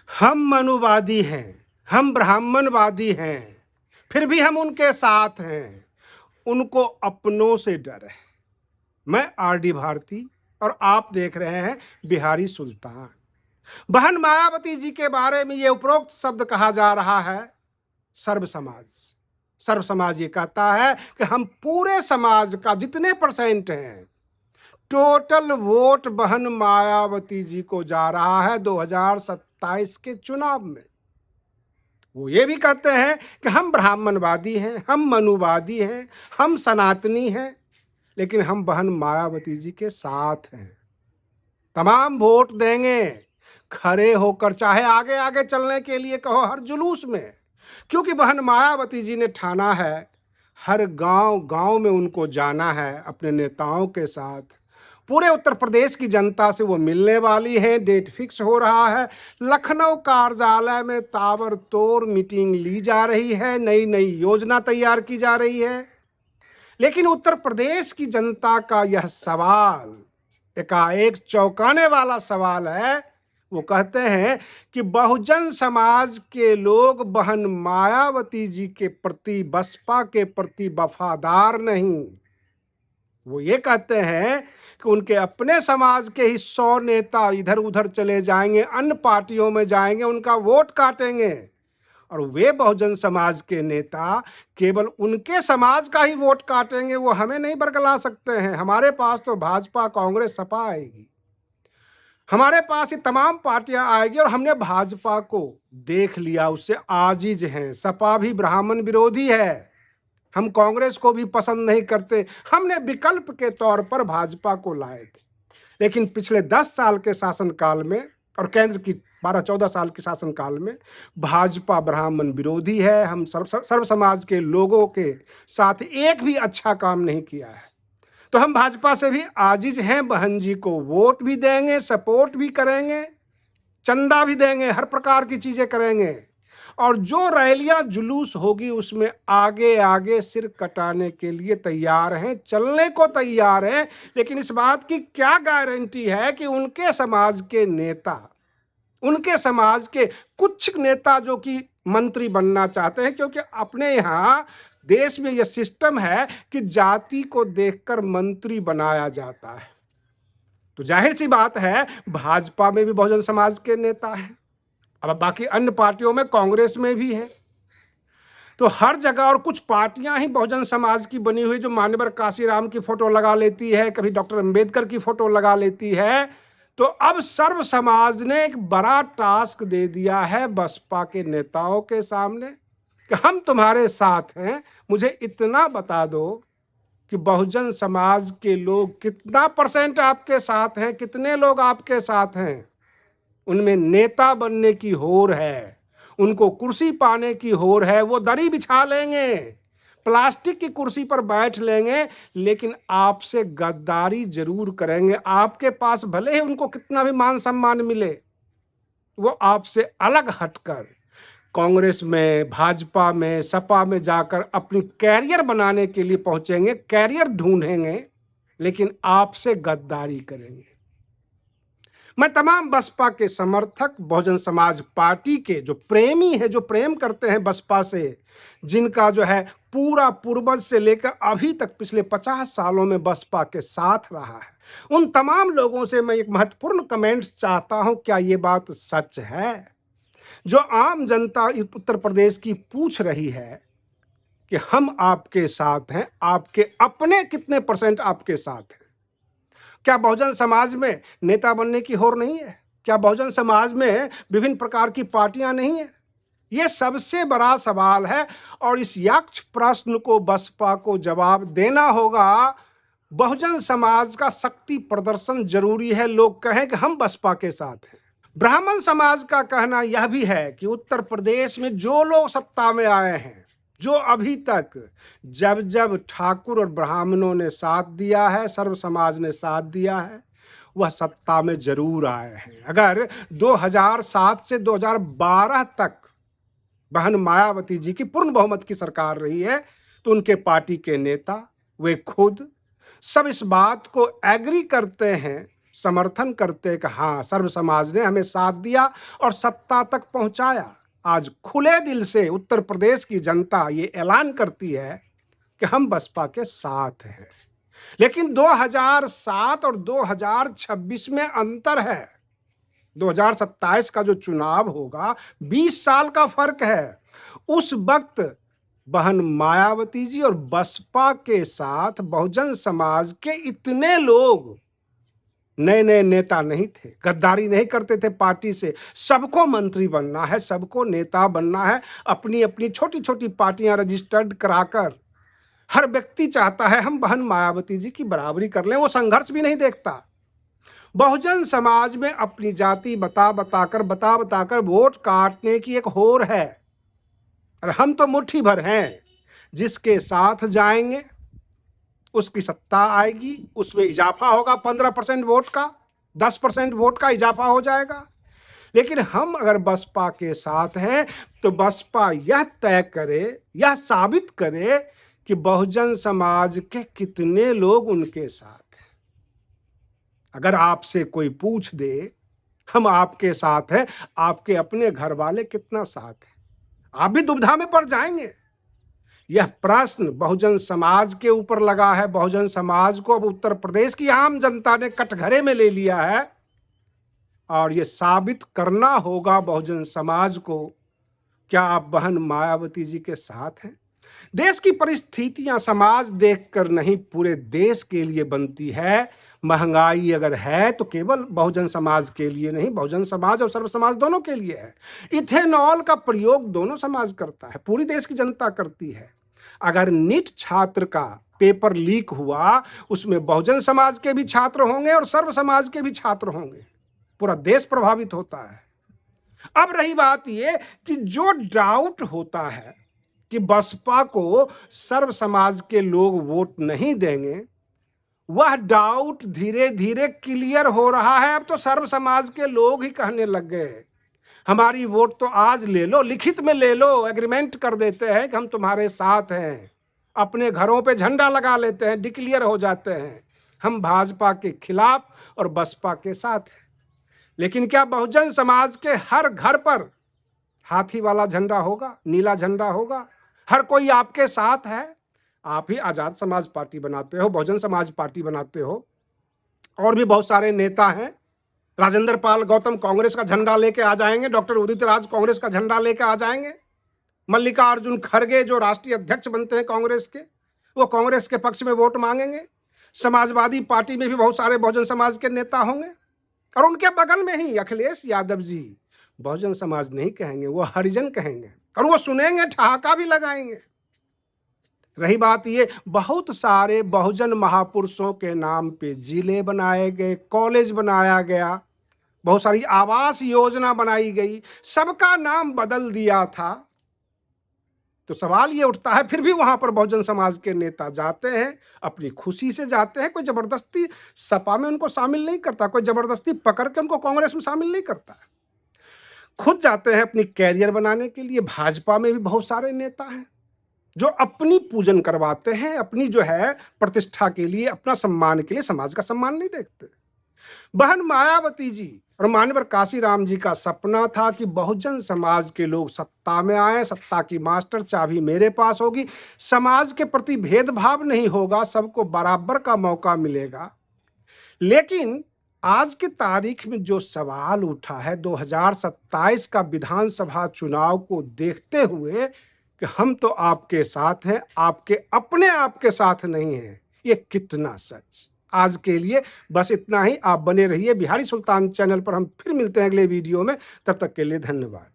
हम मनुवादी हैं, हम ब्राह्मणवादी हैं, फिर भी हम उनके साथ हैं। उनको अपनों से डर है। मैं आरडी भारती और आप देख रहे हैं बिहारी सुल्तान। बहन मायावती जी के बारे में ये उपरोक्त शब्द कहा जा रहा है, सर्व समाज। सर्व समाज ये कहता है कि हम पूरे समाज का जितने परसेंट हैं, टोटल वोट बहन मायावती जी को जा रहा है 2027 के चुनाव में। वो ये भी कहते हैं कि हम ब्राह्मणवादी हैं, हम मनुवादी हैं, हम सनातनी हैं, लेकिन हम बहन मायावती जी के साथ हैं। तमाम वोट देंगे, खड़े होकर, चाहे आगे आगे चलने के लिए कहो, हर जुलूस में, क्योंकि बहन मायावती जी ने ठाना है हर गांव गांव में उनको जाना है अपने नेताओं के साथ। पूरे उत्तर प्रदेश की जनता से वो मिलने वाली है, डेट फिक्स हो रहा है। लखनऊ कार्यालय में ताबड़तोड़ मीटिंग ली जा रही है, नई नई योजना तैयार की जा रही है। लेकिन उत्तर प्रदेश की जनता का यह सवाल एकाएक चौंकाने वाला सवाल है। वो कहते हैं कि बहुजन समाज के लोग बहन मायावती जी के प्रति, बसपा के प्रति वफादार नहीं। वो ये कहते हैं कि उनके अपने समाज के ही 100 नेता इधर उधर चले जाएंगे, अन्य पार्टियों में जाएंगे, उनका वोट काटेंगे, और वे बहुजन समाज के नेता केवल उनके समाज का ही वोट काटेंगे। वो हमें नहीं बरगला सकते हैं। हमारे पास तो भाजपा, कांग्रेस, सपा आएगी, हमारे पास ये तमाम पार्टियां आएगी, और हमने भाजपा को देख लिया, उससे आजिज हैं। सपा भी ब्राह्मण विरोधी है, हम कांग्रेस को भी पसंद नहीं करते। हमने विकल्प के तौर पर भाजपा को लाए थे, लेकिन पिछले 10 साल के शासनकाल में और केंद्र की 12-14 साल के शासनकाल में भाजपा ब्राह्मण विरोधी है। हम सर्व समाज के लोगों के साथ एक भी अच्छा काम नहीं किया है। तो हम भाजपा से भी आजिज हैं। बहन जी को वोट भी देंगे, सपोर्ट भी करेंगे, चंदा भी देंगे, हर प्रकार की चीजें करेंगे, और जो रैलियां जुलूस होगी उसमें आगे आगे सिर कटाने के लिए तैयार हैं, चलने को तैयार हैं। लेकिन इस बात की क्या गारंटी है कि उनके समाज के नेता, उनके समाज के कुछ नेता जो कि मंत्री बनना चाहते हैं, क्योंकि अपने यहाँ देश में यह सिस्टम है कि जाति को देखकर मंत्री बनाया जाता है। तो जाहिर सी बात है भाजपा में भी बहुजन समाज के नेता हैं, अब बाकी अन्य पार्टियों में, कांग्रेस में भी है। तो हर जगह, और कुछ पार्टियां ही बहुजन समाज की बनी हुई, जो मान्यवर काशीराम की फोटो लगा लेती है, कभी डॉक्टर अंबेडकर की फोटो लगा लेती है। तो अब सर्व समाज ने एक बड़ा टास्क दे दिया है बसपा के नेताओं के सामने कि हम तुम्हारे साथ हैं। मुझे इतना बता दो कि बहुजन समाज के लोग कितना परसेंट आपके साथ हैं, कितने लोग आपके साथ हैं। उनमें नेता बनने की होड़ है, उनको कुर्सी पाने की होड़ है। वो दरी बिछा लेंगे, प्लास्टिक की कुर्सी पर बैठ लेंगे, लेकिन आपसे गद्दारी जरूर करेंगे। आपके पास भले ही उनको कितना भी मान सम्मान मिले, वो आपसे अलग हटकर कांग्रेस में, भाजपा में, सपा में जाकर अपनी कैरियर बनाने के लिए पहुंचेंगे, कैरियर ढूंढेंगे, लेकिन आपसे गद्दारी करेंगे। मैं तमाम बसपा के समर्थक, बहुजन समाज पार्टी के जो प्रेमी हैं, जो प्रेम करते हैं बसपा से, जिनका जो है पूरा पूर्वज से लेकर अभी तक पिछले 50 सालों में बसपा के साथ रहा है, उन तमाम लोगों से मैं एक महत्वपूर्ण कमेंट चाहता हूं। क्या ये बात सच है जो आम जनता उत्तर प्रदेश की पूछ रही है कि हम आपके साथ हैं, आपके अपने कितने परसेंट आपके साथ हैं? क्या बहुजन समाज में नेता बनने की होड़ नहीं है? क्या बहुजन समाज में विभिन्न प्रकार की पार्टियां नहीं है? ये सबसे बड़ा सवाल है, और इस यक्ष प्रश्न को बसपा को जवाब देना होगा। बहुजन समाज का शक्ति प्रदर्शन जरूरी है, लोग कहें कि हम बसपा के साथ हैं। ब्राह्मण समाज का कहना यह भी है कि उत्तर प्रदेश में जो लोग सत्ता में आए हैं, जो अभी तक जब जब ठाकुर और ब्राह्मणों ने साथ दिया है, सर्व समाज ने साथ दिया है, वह सत्ता में जरूर आए हैं। अगर 2007 से 2012 तक बहन मायावती जी की पूर्ण बहुमत की सरकार रही है, तो उनके पार्टी के नेता, वे खुद सब इस बात को एग्री करते हैं, समर्थन करते कि हाँ, सर्व समाज ने हमें साथ दिया और सत्ता तक पहुंचाया। आज खुले दिल से उत्तर प्रदेश की जनता ये ऐलान करती है कि हम बसपा के साथ हैं। लेकिन 2007 और 2026 में अंतर है। 2027 का जो चुनाव होगा, 20 साल का फर्क है। उस वक्त बहन मायावती जी और बसपा के साथ बहुजन समाज के इतने लोग, नए नए नेता नहीं थे, गद्दारी नहीं करते थे पार्टी से। सबको मंत्री बनना है, सबको नेता बनना है, अपनी अपनी छोटी छोटी पार्टियां रजिस्टर्ड कराकर हर व्यक्ति चाहता है हम बहन मायावती जी की बराबरी कर लें। वो संघर्ष भी नहीं देखता। बहुजन समाज में अपनी जाति बता बताकर वोट काटने की एक होड़ है। और हम तो मुट्ठी भर हैं, जिसके साथ जाएंगे उसकी सत्ता आएगी, उसमें इजाफा होगा 15% वोट का, 10% वोट का इजाफा हो जाएगा। लेकिन हम अगर बसपा के साथ हैं तो बसपा यह तय करे, यह साबित करे कि बहुजन समाज के कितने लोग उनके साथ हैं। अगर आपसे कोई पूछ दे हम आपके साथ हैं, आपके अपने घर वाले कितना साथ हैं, आप भी दुविधा में पड़ जाएंगे। यह प्रश्न बहुजन समाज के ऊपर लगा है। बहुजन समाज को अब उत्तर प्रदेश की आम जनता ने कटघरे में ले लिया है और यह साबित करना होगा बहुजन समाज को, क्या आप बहन मायावती जी के साथ हैं। देश की परिस्थितियां समाज देखकर नहीं, पूरे देश के लिए बनती है। महंगाई अगर है तो केवल बहुजन समाज के लिए नहीं, बहुजन समाज और सर्व समाज दोनों के लिए है। इथेनॉल का प्रयोग दोनों समाज करता है, पूरी देश की जनता करती है। अगर नीट छात्र का पेपर लीक हुआ, उसमें बहुजन समाज के भी छात्र होंगे और सर्व समाज के भी छात्र होंगे, पूरा देश प्रभावित होता है। अब रही बात यह कि जो डाउट होता है कि बसपा को सर्व समाज के लोग वोट नहीं देंगे, वह डाउट धीरे धीरे क्लियर हो रहा है। अब तो सर्व समाज के लोग ही कहने लग गए हमारी वोट तो आज ले लो, लिखित में ले लो, एग्रीमेंट कर देते हैं कि हम तुम्हारे साथ हैं, अपने घरों पे झंडा लगा लेते हैं, डिक्लेयर हो जाते हैं हम भाजपा के खिलाफ और बसपा के साथ हैं। लेकिन क्या बहुजन समाज के हर घर पर हाथी वाला झंडा होगा, नीला झंडा होगा? हर कोई आपके साथ है? आप ही आजाद समाज पार्टी बनाते हो, बहुजन समाज पार्टी बनाते हो, और भी बहुत सारे नेता हैं। राजेंद्र पाल गौतम कांग्रेस का झंडा लेके आ जाएंगे, डॉक्टर उदित राज कांग्रेस का झंडा लेके आ जाएंगे, मल्लिकार्जुन खड़गे जो राष्ट्रीय अध्यक्ष बनते हैं कांग्रेस के, वो कांग्रेस के पक्ष में वोट मांगेंगे। समाजवादी पार्टी में भी बहुत सारे बहुजन समाज के नेता होंगे और उनके बगल में ही अखिलेश यादव जी बहुजन समाज नहीं कहेंगे, वो हरिजन कहेंगे और वो सुनेंगे, ठहाका भी लगाएंगे। रही बात ये, बहुत सारे बहुजन महापुरुषों के नाम पे जिले बनाए गए, कॉलेज बनाया गया, बहुत सारी आवास योजना बनाई गई, सबका नाम बदल दिया था। तो सवाल ये उठता है, फिर भी वहां पर बहुजन समाज के नेता जाते हैं, अपनी खुशी से जाते हैं, कोई जबरदस्ती सपा में उनको शामिल नहीं करता, कोई जबरदस्ती पकड़ के उनको कांग्रेस में शामिल नहीं करता, खुद जाते हैं अपनी कैरियर बनाने के लिए। भाजपा में भी बहुत सारे नेता हैं जो अपनी पूजन करवाते हैं, अपनी जो है प्रतिष्ठा के लिए, अपना सम्मान के लिए, समाज का सम्मान नहीं देखते। बहन मायावती जी और मान्यवर काशीराम जी का सपना था कि बहुजन समाज के लोग सत्ता में आए, सत्ता की मास्टर चाबी मेरे पास होगी, समाज के प्रति भेदभाव नहीं होगा, सबको बराबर का मौका मिलेगा। लेकिन आज की तारीख में जो सवाल उठा है 2027 का विधानसभा चुनाव को देखते हुए कि हम तो आपके साथ हैं, आपके अपने आपके साथ नहीं हैं, ये कितना सच। आज के लिए बस इतना ही। आप बने रहिए बिहारी सुल्तान चैनल पर। हम फिर मिलते हैं अगले वीडियो में, तब तक के लिए धन्यवाद।